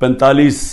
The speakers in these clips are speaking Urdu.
45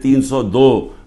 302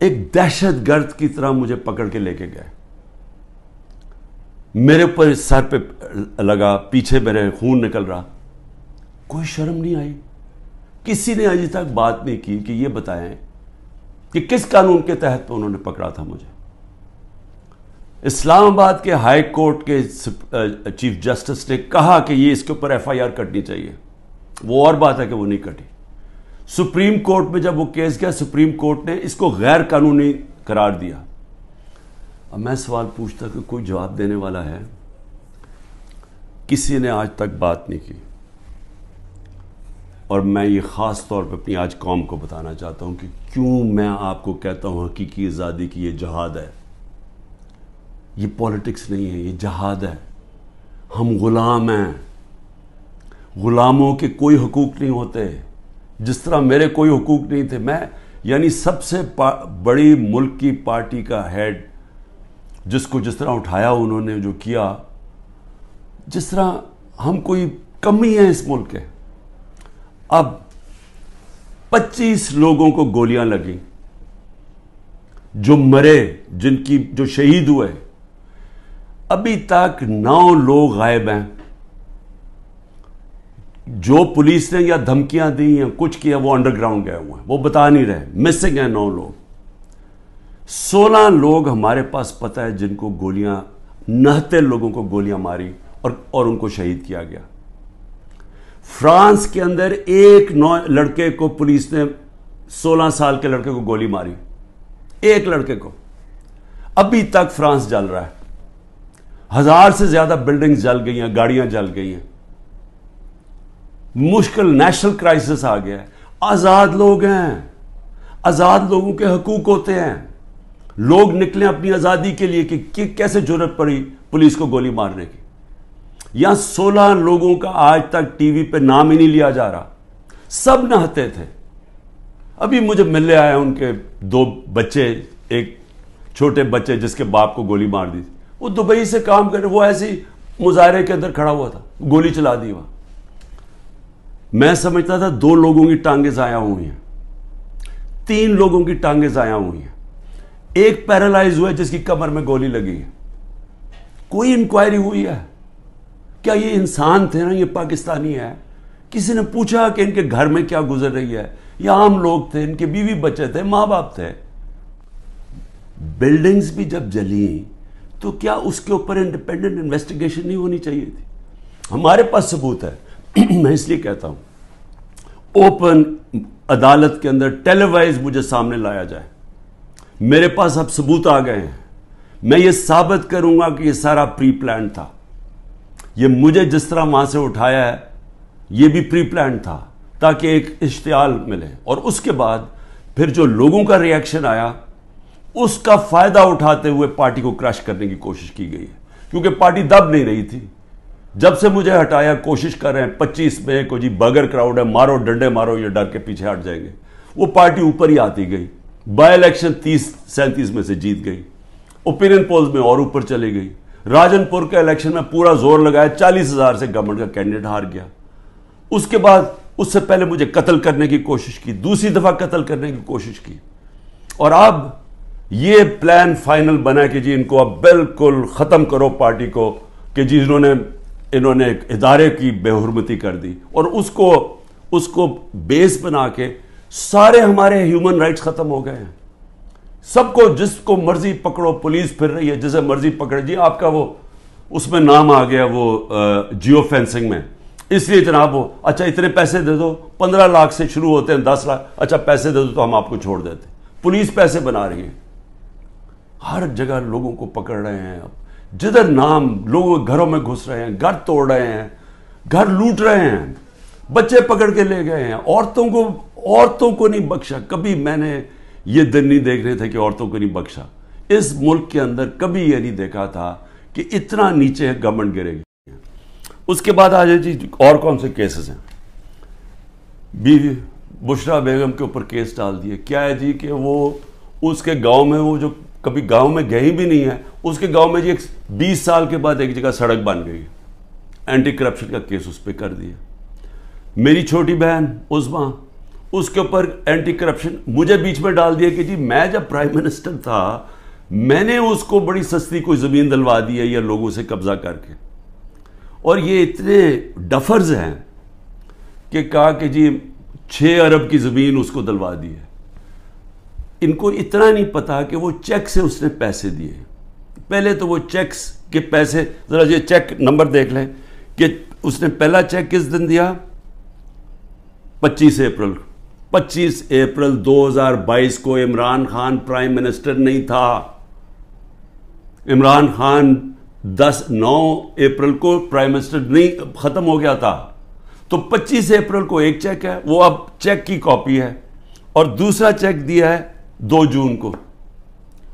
ایک دہشت گرد کی طرح مجھے پکڑ کے لے کے گئے. میرے اوپر سر پہ لگا, پیچھے میرے خون نکل رہا. کوئی شرم نہیں آئی. کسی نے ابھی تک بات نہیں کی کہ یہ بتائیں کہ کس قانون کے تحت انہوں نے پکڑا تھا مجھے. اسلام آباد کے ہائی کورٹ کے چیف جسٹس نے کہا کہ یہ اس کے اوپر ایف آئی آر کٹنی چاہیے. وہ اور بات ہے کہ وہ نہیں کٹی. سپریم کورٹ میں جب وہ کیس گیا, سپریم کورٹ نے اس کو غیر قانونی قرار دیا. اب میں سوال پوچھتا کہ کوئی جواب دینے والا ہے؟ کسی نے آج تک بات نہیں کی. اور میں یہ خاص طور پہ اپنی آج قوم کو بتانا چاہتا ہوں کہ کیوں میں آپ کو کہتا ہوں حقیقی آزادی کی یہ جہاد ہے. یہ پولیٹکس نہیں ہے, یہ جہاد ہے. ہم غلام ہیں. غلاموں کے کوئی حقوق نہیں ہوتے. جس طرح میرے کوئی حقوق نہیں تھے. میں یعنی سب سے بڑی ملک کی پارٹی کا ہیڈ, جس کو جس طرح اٹھایا انہوں نے, جو کیا, جس طرح ہم کوئی کمی ہے اس ملک کے. اب 25 لوگوں کو گولیاں لگیں, جو مرے, جو شہید ہوئے. ابھی تک 9 لوگ غائب ہیں. جو پولیس نے یا دھمکیاں دی یا کچھ کیا وہ انڈر گراؤنڈ گئے ہوئے ہیں, وہ بتا نہیں رہے. مسنگ ہیں 9 لوگ. 16 لوگ ہمارے پاس پتہ ہے جن کو گولیاں, 69 لوگوں کو گولیاں ماری اور ان کو شہید کیا گیا. فرانس کے اندر ایک لڑکے کو پولیس نے 16 سال کے لڑکے کو گولی ماری. ایک لڑکے کو. ابھی تک فرانس جل رہا ہے. 1000 سے زیادہ بلڈنگز جل گئی ہیں, گاڑیاں جل گئی ہیں. مشکل نیشنل کرائسس آ گیا ہے. آزاد لوگ ہیں. آزاد لوگوں کے حقوق ہوتے ہیں. لوگ نکلیں اپنی آزادی کے لیے کہ کیسے جرأت پڑی پولیس کو گولی مارنے کی. یہاں 16 لوگوں کا آج تک ٹی وی پہ نام ہی نہیں لیا جا رہا. سب نہتے تھے. ابھی مجھے ملنے آئے ان کے 2 بچے, ایک چھوٹے بچے جس کے باپ کو گولی مار دی. وہ دبئی سے کام کر رہے, وہ ایسی مظاہرے کے اندر کھڑا ہوا تھا, گولی چلا دی وہاں. میں سمجھتا تھا 2 لوگوں کی ٹانگیں ضائع ہوئی ہیں, 3 لوگوں کی ٹانگیں ضائع ہوئی ہیں. ایک پیرالائز ہوا ہے جس کی کمر میں گولی لگی ہے. کوئی انکوائری ہوئی ہے؟ کیا یہ انسان تھے نا, یہ پاکستانی ہے؟ کسی نے پوچھا کہ ان کے گھر میں کیا گزر رہی ہے؟ یہ عام لوگ تھے, ان کے بیوی بچے تھے, ماں باپ تھے. بلڈنگز بھی جب جلیں تو کیا اس کے اوپر انڈیپینڈنٹ انویسٹیگیشن نہیں ہونی چاہیے تھی؟ ہمارے پاس ثبوت ہے. میں اس لیے کہتا ہوں اوپن عدالت کے اندر ٹیلی وائز مجھے سامنے لایا جائے. میرے پاس اب ثبوت آ گئے ہیں. میں یہ ثابت کروں گا کہ یہ سارا پری پلان تھا. یہ مجھے جس طرح وہاں سے اٹھایا ہے یہ بھی پری پلان تھا تاکہ ایک اشتعال ملے. اور اس کے بعد پھر جو لوگوں کا ری ایکشن آیا اس کا فائدہ اٹھاتے ہوئے پارٹی کو کرش کرنے کی کوشش کی گئی ہے. کیونکہ پارٹی دب نہیں رہی تھی. جب سے مجھے ہٹایا کوشش کر رہے ہیں 25 میں کو جی بگر کراؤڈ ہے, مارو ڈنڈے مارو, یہ ڈر کے پیچھے ہٹ جائیں گے. وہ پارٹی اوپر ہی آتی گئی. بائی الیکشن 30-37 میں سے جیت گئی. اوپینین پولز میں اور اوپر چلے گئی. راجن پور کے الیکشن میں پورا زور لگایا, 40,000 سے گورنمنٹ کا کینڈیڈیٹ ہار گیا. اس کے بعد اس سے پہلے مجھے قتل کرنے کی کوشش کی, دوسری دفعہ قتل کرنے کی کوشش کی. اور اب یہ پلان فائنل بنا کہ جی ان کو اب بالکل ختم کرو پارٹی کو, کہ جی انہوں نے ایک ادارے کی بے حرمتی کر دی. اور اس کو بیس بنا کے سارے ہمارے ہیومن رائٹس ختم ہو گئے ہیں. سب کو جس کو مرضی پکڑو, پولیس پھر رہی ہے جسے مرضی پکڑے. جی آپ کا وہ اس میں نام آ گیا وہ جیو فینسنگ میں, اس لیے جناب وہ اچھا اتنے پیسے دے دو, 15 لاکھ سے شروع ہوتے ہیں, 10 لاکھ, اچھا پیسے دے دو تو ہم آپ کو چھوڑ دیتے. پولیس پیسے بنا رہی ہے. ہر جگہ لوگوں کو پکڑ رہے ہیں. جدھر نام لوگوں کے گھروں میں گھس رہے ہیں, گھر توڑ رہے ہیں, گھر لوٹ رہے ہیں, بچے پکڑ کے لے گئے ہیں. عورتوں کو نہیں بخشا. کبھی میں نے یہ دن نہیں دیکھ رہے تھے کہ عورتوں کو نہیں بخشا. اس ملک کے اندر کبھی یہ نہیں دیکھا تھا کہ اتنا نیچے گورنمنٹ گرے گی. اس کے بعد آ جائے جی اور کون سے کیسز ہیں. بیوی بشرا بیگم کے اوپر کیس ڈال دیے. کیا ہے جی کہ وہ اس کے گاؤں میں, وہ جو کبھی گاؤں میں گئی بھی نہیں ہے, اس کے گاؤں میں جی 20 سال کے بعد ایک جگہ سڑک بن گئی. اینٹی کرپشن کا کیس اس پہ کر دیا. میری چھوٹی بہن عظمیٰ, اس کے اوپر اینٹی کرپشن مجھے بیچ میں ڈال دیا کہ جی میں جب پرائم منسٹر تھا میں نے اس کو بڑی سستی کوئی زمین دلوا دی ہے یا لوگوں سے قبضہ کر کے. اور یہ اتنے ڈفرز ہیں کہ کہا کہ جی 6 ارب کی زمین اس کو دلوا دی ہے. ان کو اتنا نہیں پتا کہ وہ چیک سے اس نے پیسے دیے. پہلے تو وہ چیکس کے پیسے ذرا یہ چیک نمبر دیکھ لیں کہ اس نے پہلا چیک کس دن دیا؟ 25 اپریل 25 اپریل 2022 کو. عمران خان پرائم منسٹر نہیں تھا. عمران خان 9 اپریل کو پرائم منسٹر نہیں ختم ہو گیا تھا. تو 25 اپریل کو ایک چیک ہے, وہ اب چیک کی کاپی ہے, اور دوسرا چیک دیا ہے 2 جون کو.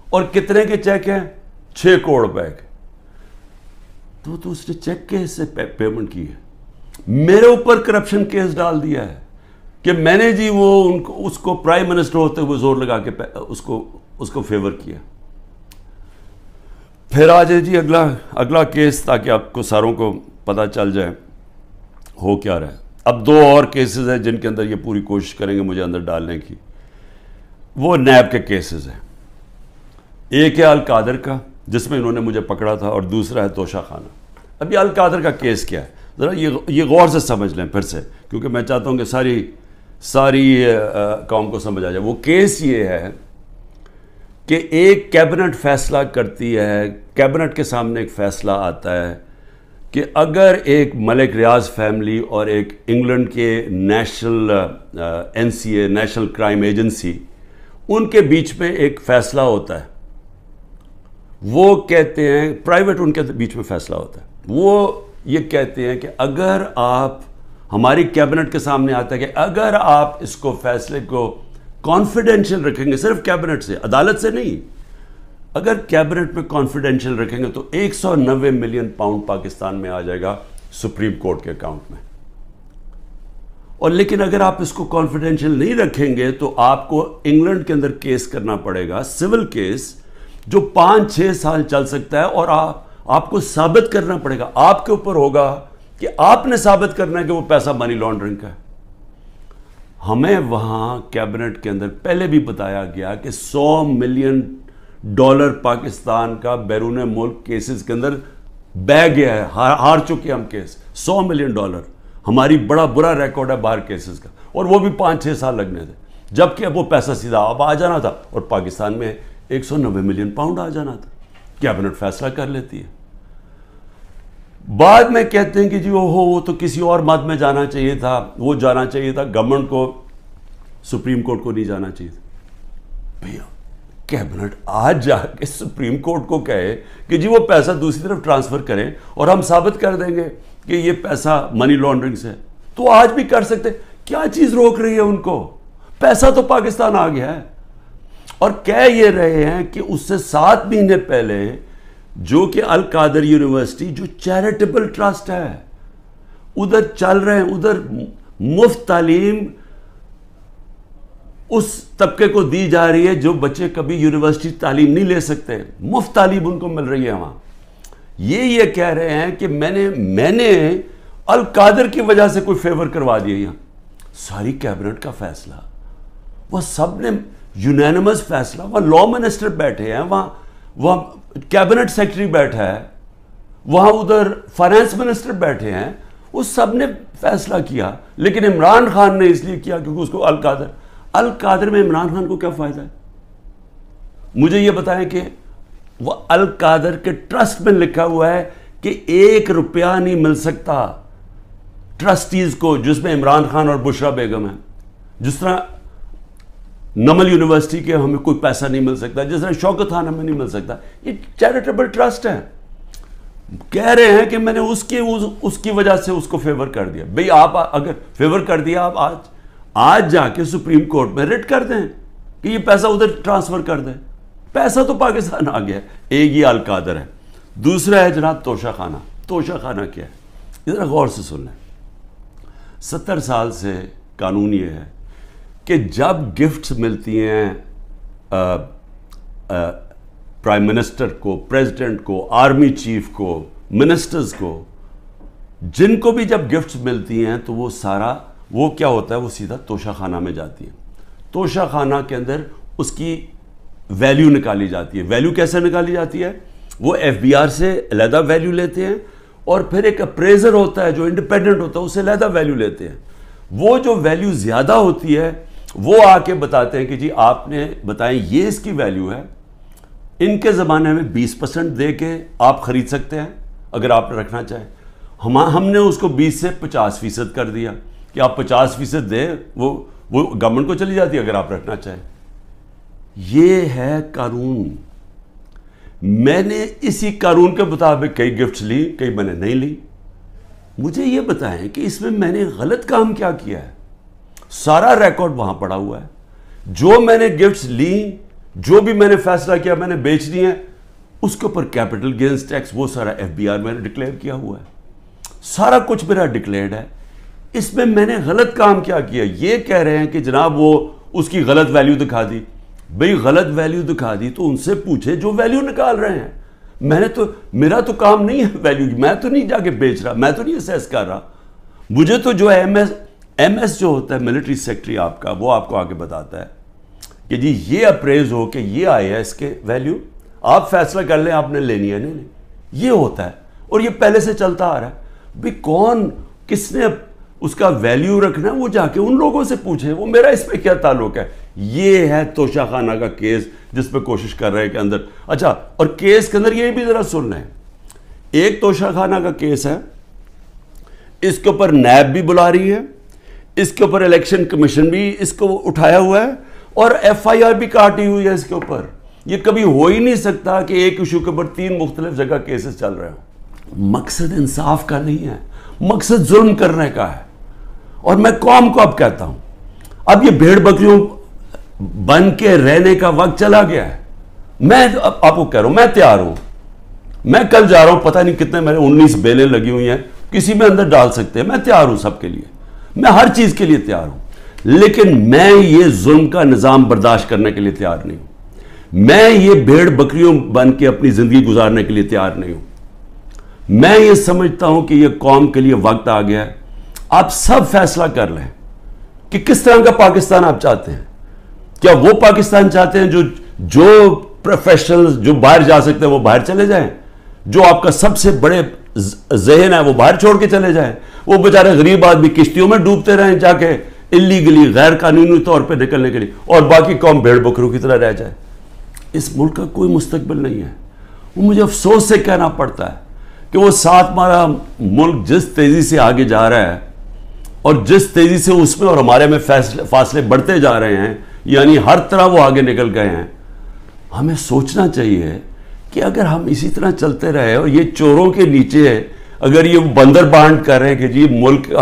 اور کتنے کے چیک ہیں؟ 6 کروڑ روپے کے. تو اس نے چیک کے سے پیمنٹ کی ہے. میرے اوپر کرپشن کیس ڈال دیا ہے کہ میں نے جی وہ اس کو پرائم منسٹر ہوتے ہوئے زور لگا کے اس کو فیور کیا. پھر آ جائے جی اگلا کیس, تاکہ آپ کو ساروں کو پتہ چل جائے ہو کیا رہا ہے. اب 2 اور کیسز ہیں جن کے اندر یہ پوری کوشش کریں گے مجھے اندر ڈالنے کی. وہ نیب کے کیسز ہیں. ایک ہے القادر کا جس میں انہوں نے مجھے پکڑا تھا, اور دوسرا ہے توشہ خانہ. اب یہ القادر کا کیس کیا ہے ذرا یہ غور سے سمجھ لیں پھر سے, کیونکہ میں چاہتا ہوں کہ ساری قوم کو سمجھ آ جائے. وہ کیس یہ ہے کہ ایک کیبنٹ فیصلہ کرتی ہے, کیبنٹ کے سامنے ایک فیصلہ آتا ہے کہ اگر ایک ملک ریاض فیملی اور ایک انگلینڈ کے national NCA national crime agency, ان کے بیچ میں ایک فیصلہ ہوتا ہے. وہ کہتے ہیں پرائیویٹ, ان کے بیچ میں فیصلہ ہوتا ہے. وہ یہ کہتے ہیں کہ اگر آپ ہماری کیبنٹ کے سامنے آتا ہے کہ اگر آپ اس کو فیصلے کو کانفیڈینشیل رکھیں گے, صرف کیبنٹ سے, عدالت سے نہیں, اگر کیبنٹ میں کانفیڈینشیل رکھیں گے تو 190 ملین پاؤنڈ پاکستان میں آ جائے گا سپریم کورٹ کے اکاؤنٹ میں. اور لیکن اگر آپ اس کو کانفیڈینشیل نہیں رکھیں گے تو آپ کو انگلینڈ کے اندر کیس کرنا پڑے گا, سول کیس, جو 5-6 سال چل سکتا ہے. اور آپ کو ثابت کرنا پڑے گا, آپ کے اوپر ہوگا کہ آپ نے ثابت کرنا ہے کہ وہ پیسہ منی لانڈرنگ کا ہے. ہمیں وہاں کیبنٹ کے اندر پہلے بھی بتایا گیا کہ $100 ملین پاکستان کا بیرون ملک کیسز کے اندر بہ گیا ہے, ہار چکے ہم کیس. $100 ملین ہماری بڑا برا ریکارڈ ہے باہر کیسز کا, اور وہ بھی 5-6 سال لگنے تھے, جبکہ اب وہ پیسہ سیدھا اب آ جانا تھا, اور پاکستان میں 190 ملین پاؤنڈ آ جانا تھا. کیبنٹ فیصلہ کر لیتی ہے. بعد میں کہتے ہیں کہ جی وہ تو کسی اور مد میں جانا چاہیے تھا, وہ جانا چاہیے تھا گورنمنٹ کو, سپریم کورٹ کو نہیں جانا چاہیے تھا. بھیا کیبنٹ آج جا کے سپریم کورٹ کو کہے کہ جی وہ پیسہ دوسری طرف ٹرانسفر کریں اور ہم ثابت کر دیں گے کہ یہ پیسہ منی لانڈرنگ سے, تو آج بھی کر سکتے. کیا چیز روک رہی ہے ان کو؟ پیسہ تو پاکستان آ گیا ہے. اور کہہ یہ رہے ہیں کہ اس سے 7 مہینے پہلے جو کہ القادر یونیورسٹی جو چیریٹیبل ٹرسٹ ہے, ادھر چل رہے ہیں, ادھر مفت تعلیم اس طبقے کو دی جا رہی ہے جو بچے کبھی یونیورسٹی تعلیم نہیں لے سکتے, مفت تعلیم ان کو مل رہی ہے وہاں. یہ کہہ رہے ہیں کہ میں نے القادر کی وجہ سے کوئی فیور کروا دیا. یہاں ساری کیبنٹ کا فیصلہ, وہ سب نے یونینمس فیصلہ, وہاں لا منسٹر بیٹھے ہیں, وہاں کیبنٹ سیکرٹری بیٹھا ہے, وہاں ادھر فائنانس منسٹر بیٹھے ہیں, وہ سب نے فیصلہ کیا. لیکن عمران خان نے اس لیے کیا کیونکہ اس کو القادر میں عمران خان کو کیا فائدہ ہے؟ مجھے یہ بتائیں کہ وہ القادر کے ٹرسٹ میں لکھا ہوا ہے کہ 1 روپیہ نہیں مل سکتا ٹرسٹیز کو, جس میں عمران خان اور بشرا بیگم ہیں. جس طرح نمل یونیورسٹی کے ہمیں کوئی پیسہ نہیں مل سکتا, جس طرح شوکت خان ہمیں نہیں مل سکتا. یہ چیریٹیبل ٹرسٹ ہے. کہہ رہے ہیں کہ میں نے اس کی وجہ سے اس کو فیور کر دیا. بھئی آپ اگر فیور کر دیا, آپ آج جا کے سپریم کورٹ میں ریٹ کر دیں کہ یہ پیسہ ادھر ٹرانسفر کر دیں. پیسہ تو پاکستان آ گیا. ایک یہ القادر ہے, دوسرا ہے جناب توشہ خانہ. توشہ خانہ کیا ہے؟ ذرا غور سے سن لیں. 70 سال سے قانون یہ ہے کہ جب گفٹس ملتی ہیں پرائم منسٹر کو, پریزیڈنٹ کو, آرمی چیف کو, منسٹرز کو, جن کو بھی جب گفٹس ملتی ہیں تو وہ سارا وہ کیا ہوتا ہے، وہ سیدھا توشہ خانہ میں جاتی ہے. توشہ خانہ کے اندر اس کی ویلیو نکالی جاتی ہے. ویلیو کیسے نکالی جاتی ہے؟ وہ ایف بی آر سے علیحدہ ویلیو لیتے ہیں، اور پھر ایک اپریزر ہوتا ہے جو انڈیپینڈنٹ ہوتا ہے، اسے علیحدہ ویلیو لیتے ہیں. وہ جو ویلیو زیادہ ہوتی ہے وہ آ کے بتاتے ہیں کہ جی آپ نے بتائیں یہ اس کی ویلیو ہے، ان کے زمانے میں 20% دے کے آپ خرید سکتے ہیں اگر آپ رکھنا چاہیں. ہم نے اس کو 20 سے 50% کر دیا کہ آپ 50% دیں، وہ گورنمنٹ کو چلی جاتی ہے اگر آپ رکھنا چاہیں. یہ ہے قانون. میں نے اسی قانون کے مطابق کئی گفٹس لی، کئی میں نے نہیں لی. مجھے یہ بتائیں کہ اس میں نے غلط کام کیا کیا ہے؟ سارا ریکارڈ وہاں پڑا ہوا ہے. جو میں نے گفٹس لی، جو بھی میں نے فیصلہ کیا میں نے بیچنی ہے، اس کے اوپر کیپٹل گینز ٹیکس وہ سارا ایف بی آر میں نے ڈکلیئر کیا ہوا ہے. سارا کچھ میرا ڈکلیئرڈ ہے. اس میں نے غلط کام کیا کیا؟ یہ کہہ رہے ہیں کہ جناب وہ اس کی غلط ویلیو دکھا دی. بھئی غلط ویلیو دکھا دی تو ان سے پوچھے جو ویلیو نکال رہے ہیں. میرا تو کام نہیں ہے ویلیو کی. میں تو نہیں جا کے بیچ رہا، میں تو نہیں اسیس کر رہا. مجھے تو جو ہے ایم ایس جو ہوتا ہے ملٹری سیکٹری آپ کا، وہ آپ کو آگے بتاتا ہے کہ جی یہ اپریز ہو کہ یہ آئے ہے اس کے ویلیو، آپ فیصلہ کر لیں آپ نے لینی ہے نہیں. یہ ہوتا ہے اور یہ پہلے سے چلتا آ رہا ہے. بھئی کون کس نے اس کا ویلیو رکھنا ہے وہ جا کے ان لوگوں سے پوچھے، وہ میرا اس پہ کیا تعلق ہے. یہ ہے توشہ خانہ کا کیس جس پہ کوشش کر رہے ہیں کہ اندر. اچھا، اور کیس کے اندر یہ بھی ذرا سن لیں. ایک توشہ خانہ کا کیس ہے، اس کے اوپر نیب بھی بلا رہی ہے، اس کے اوپر الیکشن کمیشن بھی اس کو اٹھایا ہوا ہے، اور ایف آئی آر بھی کاٹی ہوئی ہے اس کے اوپر. یہ کبھی ہو ہی نہیں سکتا کہ ایک ایشو کے اوپر 3 مختلف جگہ کیسز چل رہے ہوں. مقصد انصاف کا نہیں ہے، مقصد ظلم کرنے کا ہے. اور میں قوم کو اب کہتا ہوں، اب یہ بھیڑ بکریوں بن کے رہنے کا وقت چلا گیا ہے. میں آپ کو کہہ رہا ہوں میں تیار ہوں. میں کل جا رہا ہوں، پتہ نہیں کتنے میرے 19 بیلیں لگی ہوئی ہیں، کسی میں اندر ڈال سکتے ہیں. میں تیار ہوں سب کے لیے، میں ہر چیز کے لیے تیار ہوں. لیکن میں یہ ظلم کا نظام برداشت کرنے کے لیے تیار نہیں ہوں. میں یہ بھیڑ بکریوں بن کے اپنی زندگی گزارنے کے لیے تیار نہیں ہوں. میں یہ سمجھتا ہوں کہ یہ قوم کے لیے وقت آ گیا ہے. آپ سب فیصلہ کر لیں کہ کس طرح کا پاکستان آپ چاہتے ہیں. کیا وہ پاکستان چاہتے ہیں جو پروفیشنلز جو باہر جا سکتے ہیں وہ باہر چلے جائیں، جو آپ کا سب سے بڑے ذہن ہے وہ باہر چھوڑ کے چلے جائیں، وہ بیچارے غریب آدمی کشتیوں میں ڈوبتے رہیں جا کے اللیگلی غیر قانونی طور پہ نکلنے کے لیے، اور باقی قوم بھیڑ بکروں کی طرح رہ جائے. اس ملک کا کوئی مستقبل نہیں ہے. وہ مجھے افسوس سے کہنا پڑتا ہے کہ وہ ساتھ ہمارا ملک جس تیزی سے آگے جا رہا ہے اور جس تیزی سے اس میں اور ہمارے میں فاصلے بڑھتے جا رہے ہیں، یعنی ہر طرح وہ آگے نکل گئے ہیں. ہمیں سوچنا چاہیے کہ اگر ہم اسی طرح چلتے رہے اور یہ چوروں کے نیچے اگر یہ بندر بانٹ کر رہے ہیں کہ جی ملک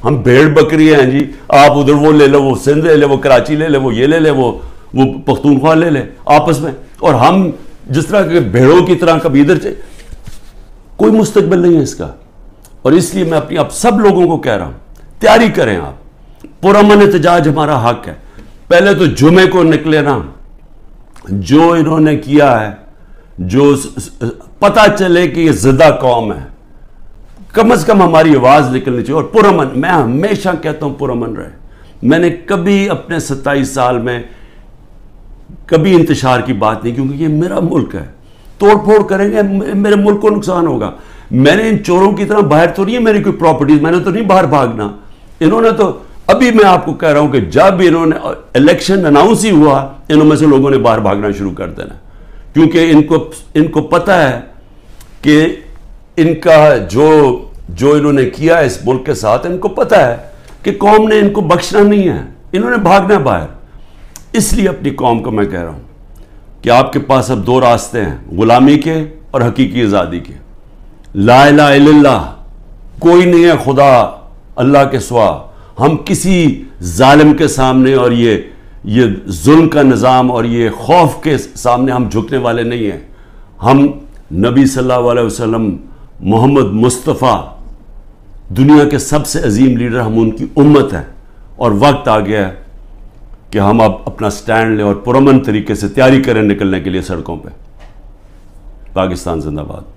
ہم بھیڑ بکری ہیں، جی آپ ادھر وہ لے لو، وہ سندھ لے لے، وہ کراچی لے لے، وہ یہ لے لے، وہ پختونخوا لے لے آپس میں، اور ہم جس طرح کے بھیڑوں کی طرح کبھی ادھر سے، کوئی مستقبل نہیں ہے اس کا. اور اس لیے میں اپنی آپ سب لوگوں کو کہہ رہا ہوں تیاری کریں. آپ پرامن احتجاج ہمارا حق ہے. پہلے تو جمعے کو نکلے نا، جو انہوں نے کیا ہے، جو پتہ چلے کہ یہ زدہ قوم ہے، کم از کم ہماری آواز نکلنی چاہیے. اور پرامن، میں ہمیشہ کہتا ہوں پرامن رہے. میں نے کبھی اپنے 27 سال میں کبھی انتشار کی بات نہیں، کیونکہ یہ میرا ملک ہے. توڑ پھوڑ کریں گے میرے ملک کو نقصان ہوگا. میں نے ان چوروں کی طرح باہر تو نہیں ہے میری کوئی پراپرٹیز، میں نے تو نہیں باہر بھاگنا. انہوں نے تو ابھی میں آپ کو کہہ رہا ہوں کہ جب انہوں نے الیکشن اناؤنس ہی ہوا، انہوں میں سے لوگوں نے باہر بھاگنا شروع کر دینا، کیونکہ ان کو پتہ ہے کہ ان کا جو انہوں نے کیا اس ملک کے ساتھ، ان کو پتہ ہے کہ قوم نے ان کو بخشنا نہیں ہے، انہوں نے بھاگنا باہر. اس لیے اپنی قوم کو میں کہہ رہا ہوں کہ آپ کے پاس اب 2 راستے ہیں، غلامی کے اور حقیقی آزادی کے. لا الہ الا اللہ، کوئی نہیں ہے خدا اللہ کے سوا. ہم کسی ظالم کے سامنے اور یہ ظلم کا نظام اور یہ خوف کے سامنے ہم جھکنے والے نہیں ہیں. ہم نبی صلی اللہ علیہ وسلم، محمد مصطفیٰ، دنیا کے سب سے عظیم لیڈر، ہم ان کی امت ہیں. اور وقت آ گیا ہے کہ ہم اب اپنا سٹینڈ لیں اور پرامن طریقے سے تیاری کریں نکلنے کے لیے سڑکوں پہ. پاکستان زندہ باد.